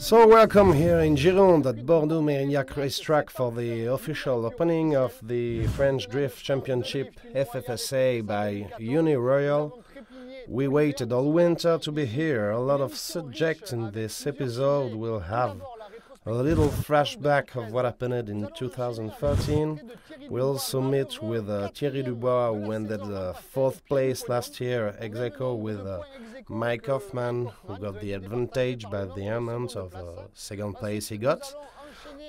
So welcome here in Gironde at Bordeaux-Mérignac racetrack for the official opening of the French Drift Championship FFSA by Uniroyal. We waited all winter to be here. A lot of subjects in this episode. Will have a little flashback of what happened in 2013. We'll also meet with Thierry Dubois, who ended 4th place last year, ex aequo with Mike Hoffman, who got the advantage by the amount of 2nd place he got.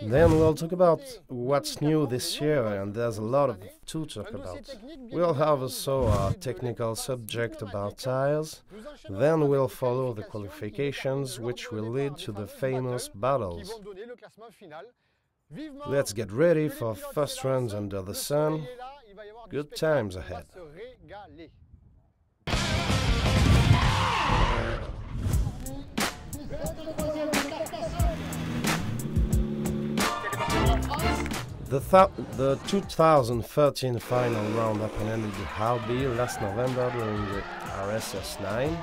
Then we'll talk about what's new this year, and there's a lot to talk about. We'll have also a technical subject about tires. Then we'll follow the qualifications, which will lead to the famous battles. Let's get ready for first runs under the sun. Good times ahead. The 2013 final round happened in Albi last November during the RSS9.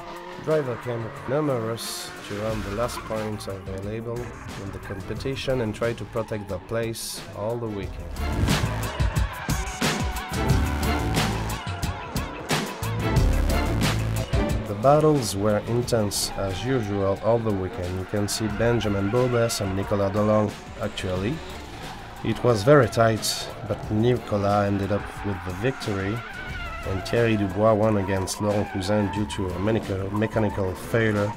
Driver came numerous to run the last points available in the competition and try to protect their place all the weekend. The battles were intense as usual all the weekend. You can see Benjamin Boulbès and Nicolas Delorme actually. It was very tight, but Nicolas ended up with the victory, and Thierry Dubois won against Laurent Cousin due to a mechanical failure.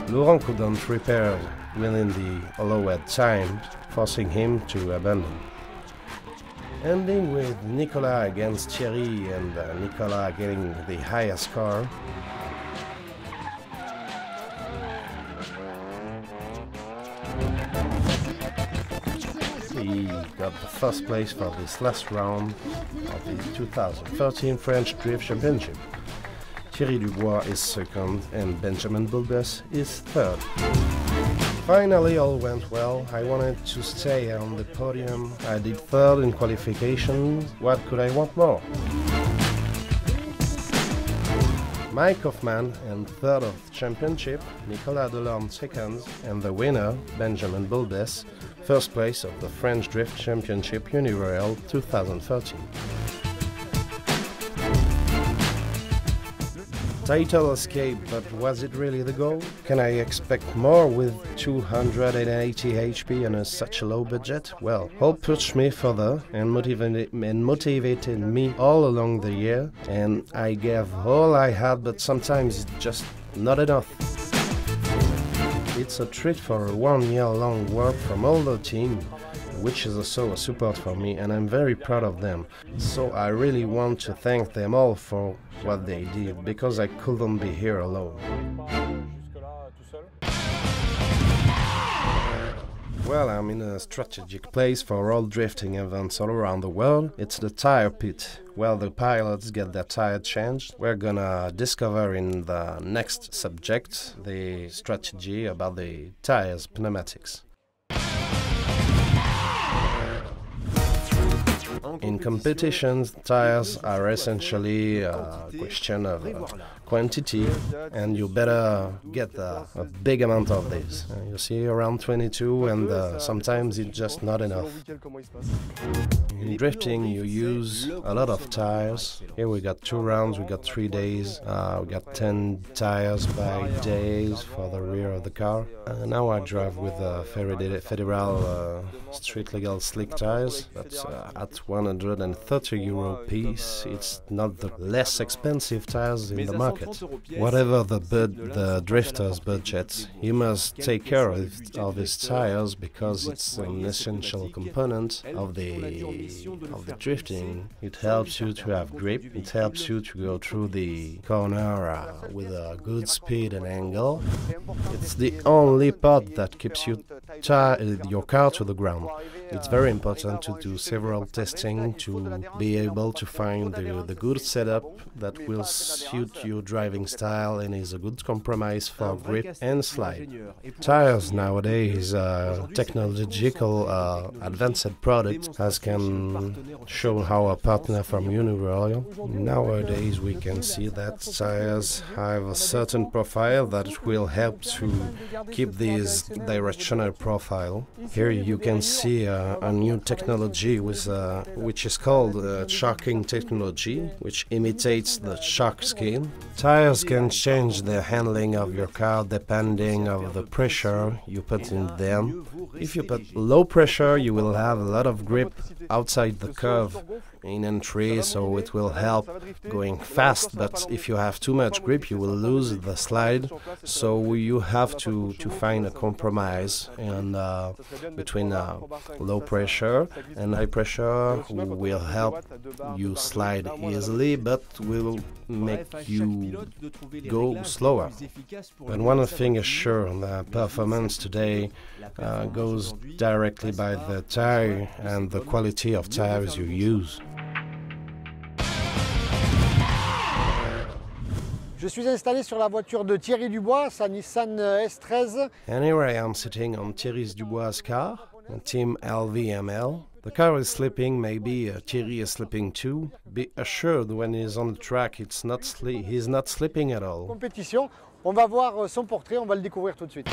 Laurent couldn't repair within the allowed time, forcing him to abandon. Ending with Nicolas against Thierry and Nicolas getting the highest score. He got the first place for this last round of the 2013 French Drift Championship. Thierry Dubois is second and Benjamin Boulbès is third. Finally, all went well. I wanted to stay on the podium. I did third in qualification. What could I want more? Mike Hoffman and third of the championship, Nicolas Delorme second, and the winner, Benjamin Boulbès, first place of the French Drift Championship Uniroyal 2013. Title escape, but was it really the goal? Can I expect more with 280 HP and such a low budget? Well, hope pushed me further and motivated me all along the year, and I gave all I had, but sometimes it's just not enough. It's a treat for a 1 year long work from all the team, which is also a support for me, and I'm very proud of them. So I really want to thank them all for what they did, because I couldn't be here alone. Well, I'm in a strategic place for all drifting events all around the world. It's the tire pit, where the pilots get their tire changed. We're gonna discover in the next subject the strategy about the tires' pneumatics. In competitions, tires are essentially a question of quantity, and you better get a big amount of these. You see around 22, and sometimes it's just not enough. In drifting, you use a lot of tires. Here we got 2 rounds, we got 3 days, we got 10 tires by days for the rear of the car. Now I drive with Federal street legal slick tires. That's at €130 piece. It's not the less expensive tires in the market. Whatever the drifter's budget, he must take care of his tires, because it's an essential component of the drifting. It helps you to have grip. It helps you to go through the corner with a good speed and angle. It's the only part that keeps your car to the ground. It's very important to do several tests practicing to be able to find the good setup that will suit your driving style and is a good compromise for grip and slide. Tires nowadays are technological advanced product, as can show our partner from Uniroyal. Nowadays we can see that tires have a certain profile that will help to keep this directional profile. Here you can see a new technology which is called shocking technology, which imitates the shock skin. Tires can change the handling of your car depending on the pressure you put in them. If you put low pressure, you will have a lot of grip outside the curve in entry, so it will help going fast, but if you have too much grip you will lose the slide, so you have to find a compromise and between low pressure and high pressure will help you slide easily but will make you go slower. But one thing is sure, the performance today goes directly by the tire and the quality of tires you use. Je suis installé sur la voiture de Thierry Dubois, sa Nissan S13. And here I am sitting on Thierry Dubois' car, a Team LVML. The car is slipping, maybe Thierry is slipping too. Be assured when he's on the track, he's not slipping at all. Compétition, on va voir son portrait, on va le découvrir tout de suite.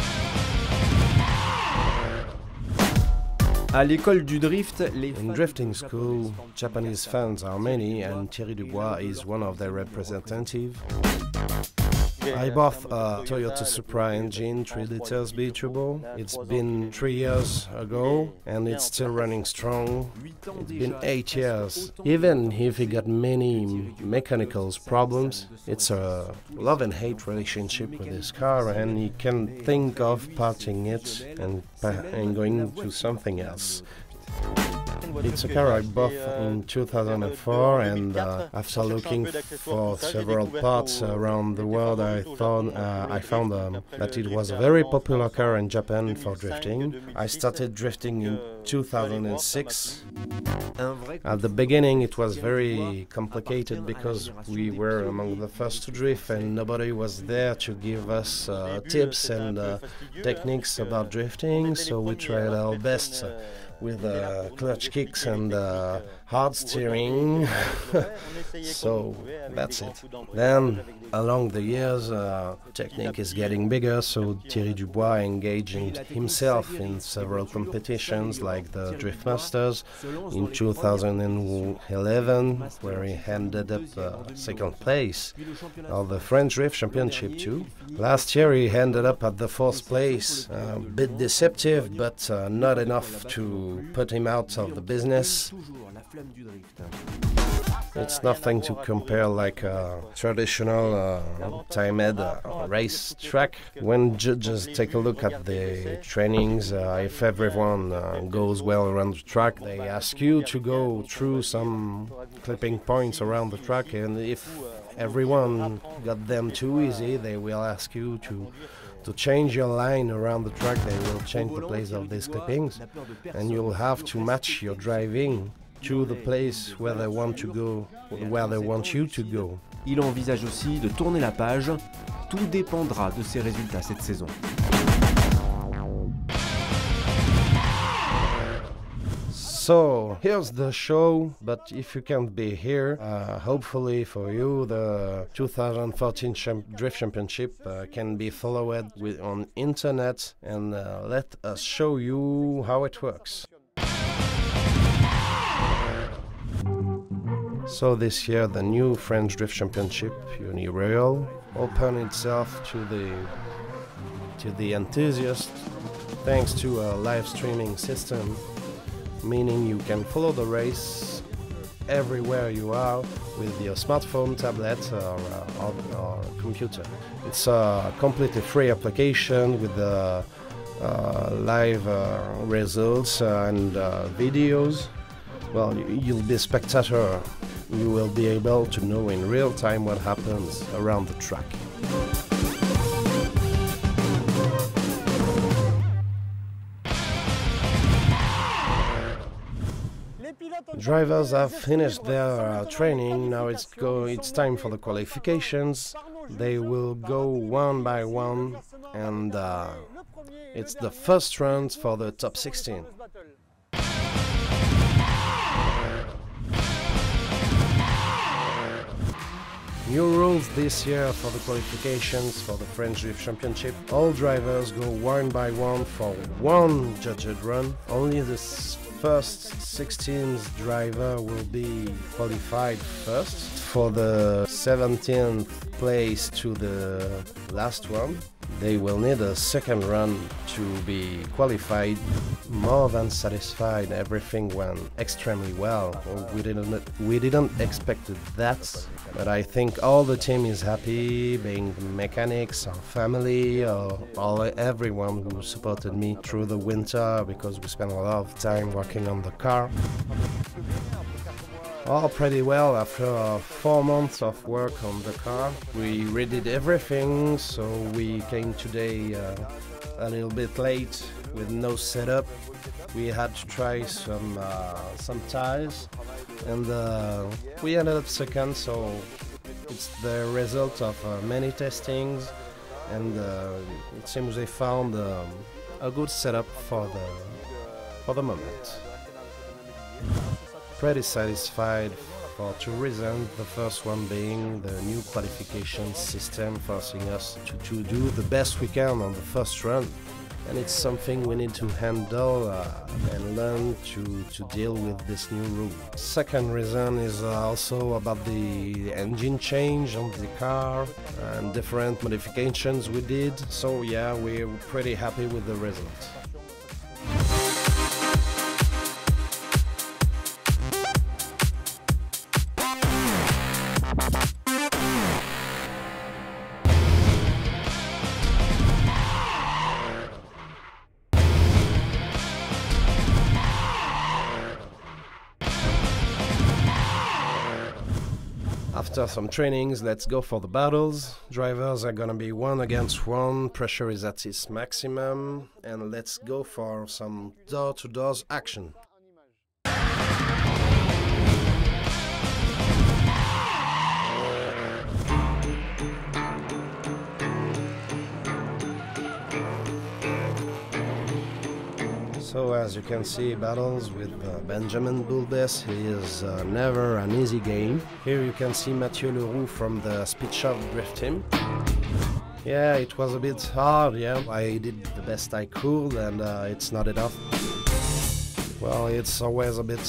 À l'école du drift, in drifting school, Japanese fans are many and Thierry Dubois is one of their representatives. I bought a Toyota Supra engine 3 liters B-Turbo. It's been 3 years ago and it's still running strong. It's been 8 years. Even if he got many mechanical problems, it's a love and hate relationship with his car and he can think of parting it and going to something else. It's a car I bought in 2004 and after looking for several parts around the world I found that it was a very popular car in Japan for drifting. I started drifting in 2006. At the beginning it was very complicated because we were among the first to drift and nobody was there to give us tips and techniques about drifting, so we tried our best with clutch kicks and hard steering. So that's it. Then along the years technique is getting bigger, so Thierry Dubois engaging himself in several competitions like the Drift Masters in 2011 where he ended up second place, or the French Drift Championship too. Last year he ended up at the 4th place, a bit deceptive but not enough to put him out of the business. It's nothing to compare like a traditional timed race track. When judges take a look at the trainings, if everyone goes well around the track, they ask you to go through some clipping points around the track, and if everyone got them too easy, they will ask you to change your line around the track. They will change the place of these clippings and you'll have to match your driving to the place where they want to go, where they want you to go. Il envisage aussi de tourner la page. Tout dépendra de ses résultats cette saison. So here's the show, but if you can't be here, hopefully for you the 2014 Drift Championship can be followed on internet and let us show you how it works. So this year the new French Drift Championship, Uniroyal, opened itself to the enthusiasts thanks to a live streaming system, meaning you can follow the race everywhere you are with your smartphone, tablet or computer. It's a completely free application with live results and videos. Well, you'll be a spectator. You will be able to know in real time what happens around the track. Drivers have finished their training, now it's time for the qualifications. They will go one by one, and it's the first round for the top 16. New rules this year for the qualifications for the French Drift Championship. All drivers go one by one for one judged run. Only the first 16th driver will be qualified first. For the 17th place to the last one, they will need a second run to be qualified. More than satisfied, everything went extremely well. We didn't expect that, but I think all the team is happy, being the mechanics, our family, everyone who supported me through the winter, because we spent a lot of time working on the car. All pretty well. After 4 months of work on the car, we redid everything, so we came today a little bit late with no setup. We had to try some tires, and we ended up second, so it's the result of many testings, and it seems they found a good setup for the moment. Pretty satisfied for 2 reasons. The first one being the new qualification system forcing us to do the best we can on the first run. And it's something we need to handle and learn to deal with this new rule. Second reason is also about the engine change on the car and different modifications we did. So yeah, we're pretty happy with the result. After some trainings, let's go for the battles. Drivers are gonna be 1 against 1, pressure is at its maximum, and let's go for some door-to-door action. So as you can see, battles with Benjamin Bulbes, he is never an easy game. Here you can see Mathieu Leroux from the Speedshop Drift team. Yeah, it was a bit hard, yeah. I did the best I could, and it's not enough. Well, it's always a bit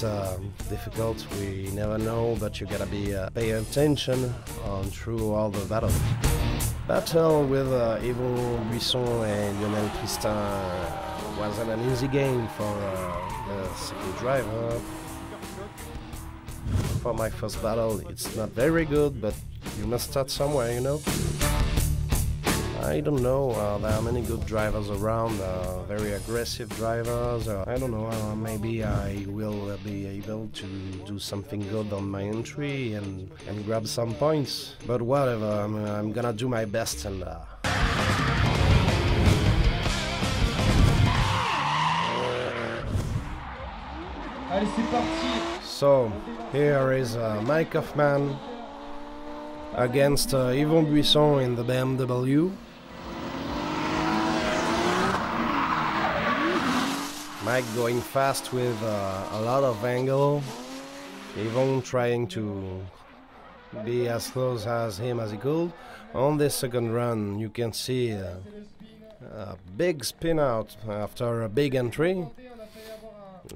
difficult, we never know, but you gotta be pay attention through all the battles. Battle with Yvon Buisson and Lionel Tristan wasn't an easy game for the second driver. For my first battle, it's not very good, but you must start somewhere, you know. I don't know, there are many good drivers around, very aggressive drivers. I don't know, maybe I will be able to do something good on my entry and grab some points. But whatever, I'm gonna do my best and Allez, c'est parti. So, here is Mike Hoffman against Yvon Buisson in the BMW. Mike going fast with a lot of angle. Yvon trying to be as close as him as he could. On this second run, you can see a big spin out after a big entry.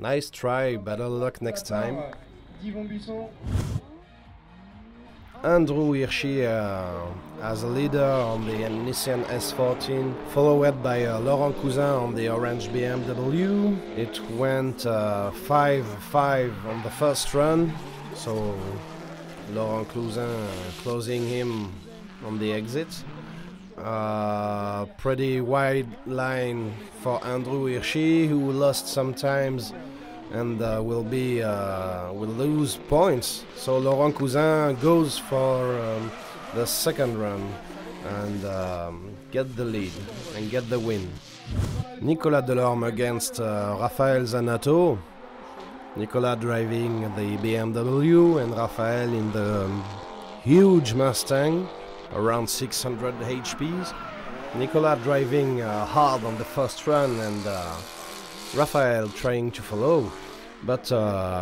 Nice try, better luck next time. Andrew Hirschi as a leader on the Nissan S14, followed by Laurent Cousin on the orange BMW. It went 5-5 on the first run, so Laurent Cousin closing him on the exit. Pretty wide line for Andrew Hirschi, who lost sometimes and will lose points. So Laurent Cousin goes for the second run and get the lead and get the win. Nicolas Delorme against Raphaël Zanato. Nicolas driving the BMW and Raphael in the huge Mustang, around 600 HPs. Nicolas driving hard on the first run and Raphael trying to follow, but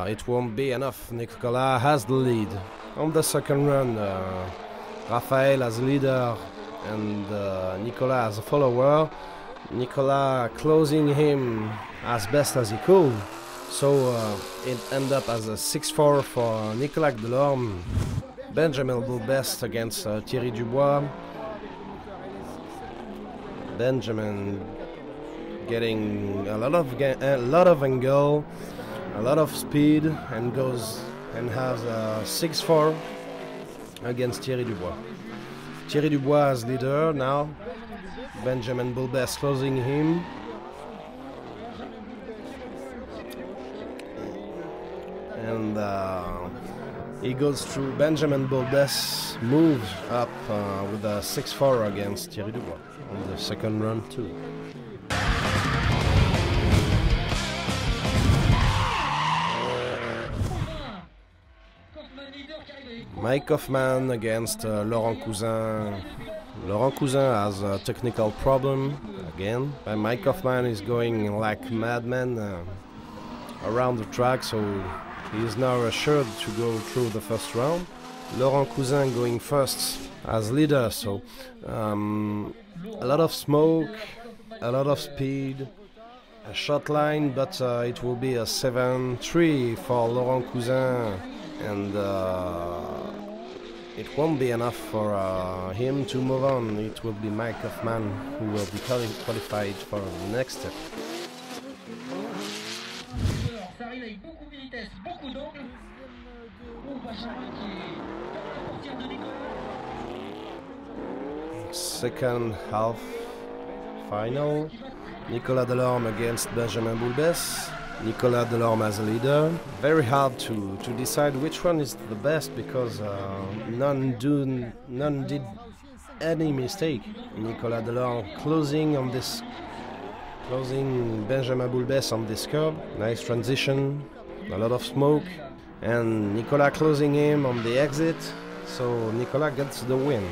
it won't be enough. Nicolas has the lead. On the second run, Raphael as leader and Nicolas as a follower. Nicolas closing him as best as he could, so it ended up as a 6-4 for Nicolas Delorme. Benjamin Boulbest against Thierry Dubois. Benjamin getting a lot of angle, a lot of speed, and goes and has a 6-4 against Thierry Dubois. Thierry Dubois as leader now. Benjamin Boulbest closing him. And he goes through. Benjamin Boulbest moves up with a 6-4 against Thierry Dubois on the second run too. Mike Hoffman against Laurent Cousin. Laurent Cousin has a technical problem again. Mike Hoffman is going like madman around the track, so he is now assured to go through the first round. Laurent Cousin going first as leader, so a lot of smoke, a lot of speed, a short line, but it will be a 7-3 for Laurent Cousin, and it won't be enough for him to move on. It will be Mike Hoffman who will be qualified for the next step. Second half final. Nicolas Delorme against Benjamin Boulbest. Nicolas Delorme as a leader. Very hard to decide which one is the best, because none did any mistake. Nicolas Delorme closing Benjamin Boulbest on this curve. Nice transition, a lot of smoke, and Nicolas closing him on the exit, so Nicolas gets the win.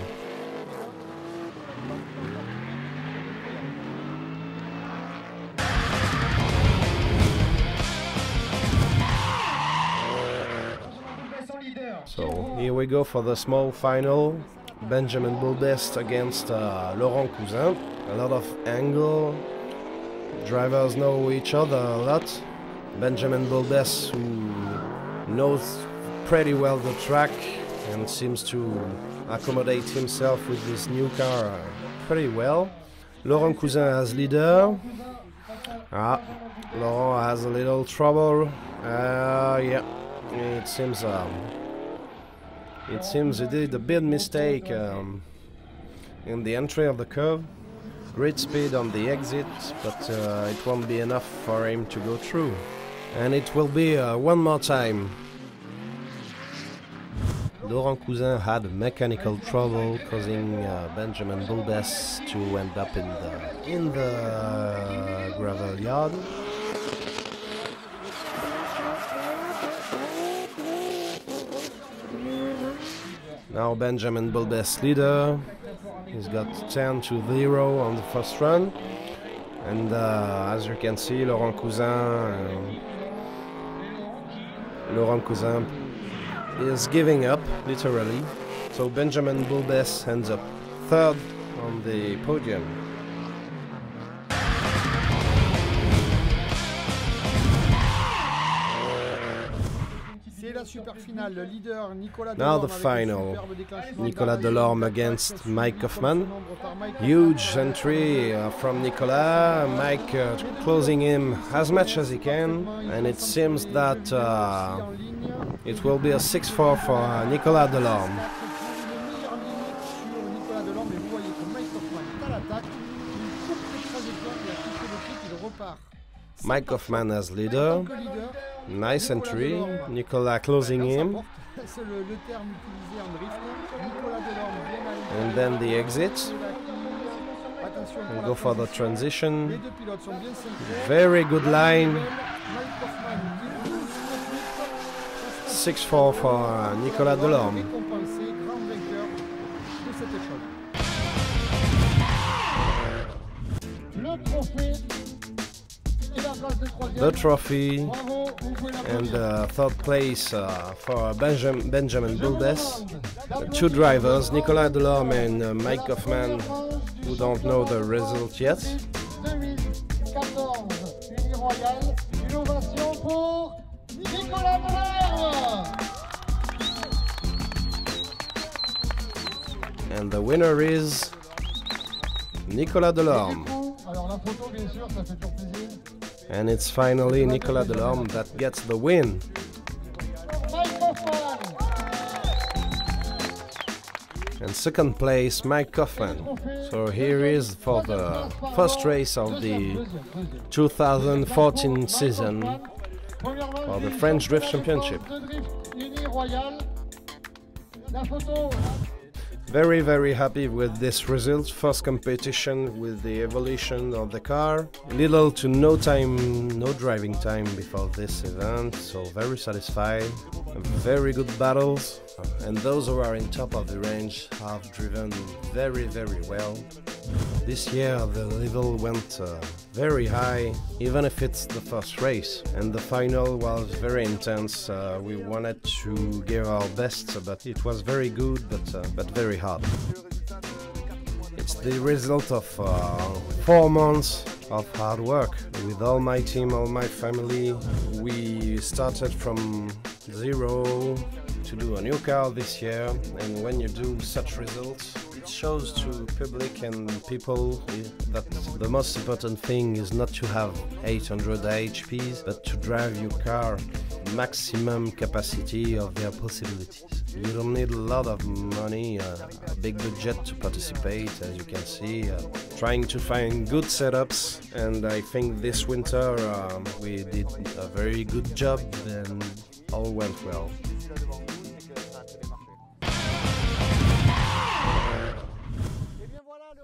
So here we go for the small final. Benjamin Boulbest against Laurent Cousin. A lot of angle. Drivers know each other a lot. Benjamin Boulbest, who knows pretty well the track and seems to accommodate himself with this new car pretty well. Laurent Cousin as leader. Laurent has a little trouble. Yeah, it seems he did a big mistake in the entry of the curve. Great speed on the exit, but it won't be enough for him to go through. And it will be one more time. Laurent Cousin had mechanical trouble, causing Benjamin Boulbest to end up in the gravel yard. Now Benjamin Boulbest leader. He's got 10-0 on the first run, and as you can see, Laurent Cousin is giving up, literally. So Benjamin Boulbest ends up third on the podium. Now the final. Nicolas Delorme against Mike Hoffman. Huge entry from Nicolas. Mike closing him as much as he can, and it seems that it will be a 6-4 for Nicolas Delorme. Mike Hoffman as leader. Nice entry. Nicolas closing him. And then the exit. We'll go for the transition. Very good line. 6-4 for Nicolas Delorme. Récompensé grand vainqueur de cette épreuve. Le trophée et la place de troisième. The trophy Bravo, vous pouvez and l'applaudir. third place for Benjamin Buldes. Two drivers, Nicolas Delorme and Mike Kaufman, who don't know the result yet. 2014, Uni Royale, une ovation pour Nicolas Delorme. And the winner is Nicolas Delorme. Alors la photo, bien sûr, ça fait toujours plaisir. And it's finally Nicolas Delorme that gets the win. Mike Kaufman. And second place, Mike Kaufman. So here is for the first race of the 2014 season for the French Drift Championship. Uni Royale. La photo. Very, very happy with this result. First competition with the evolution of the car. Little to no time, no driving time before this event, so very satisfied. Very good battles, and those who are in top of the range have driven very, very well. This year the level went very high, even if it's the first race, and the final was very intense. We wanted to give our best, but it was very good, but very hard. It's the result of 4 months of hard work with all my team, all my family. We started from zero to do a new car this year, and when you do such results, it shows to public and people that the most important thing is not to have 800 HPs, but to drive your car maximum capacity of their possibilities. You don't need a lot of money, a big budget to participate, as you can see. Trying to find good setups, and I think this winter we did a very good job and all went well.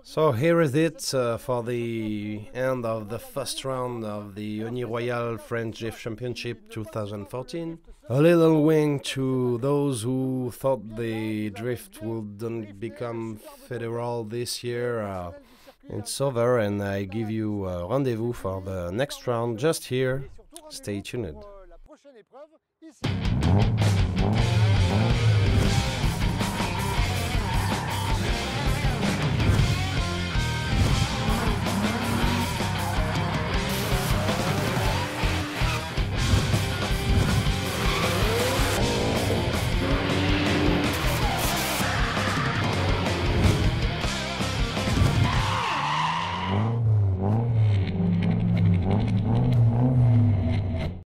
So here is it for the end of the first round of the Uni Royale French Drift Championship 2014. A little wink to those who thought the drift wouldn't become federal this year. It's over, and I give you a rendezvous for the next round just here. Stay tuned. La prochaine épreuve, ici.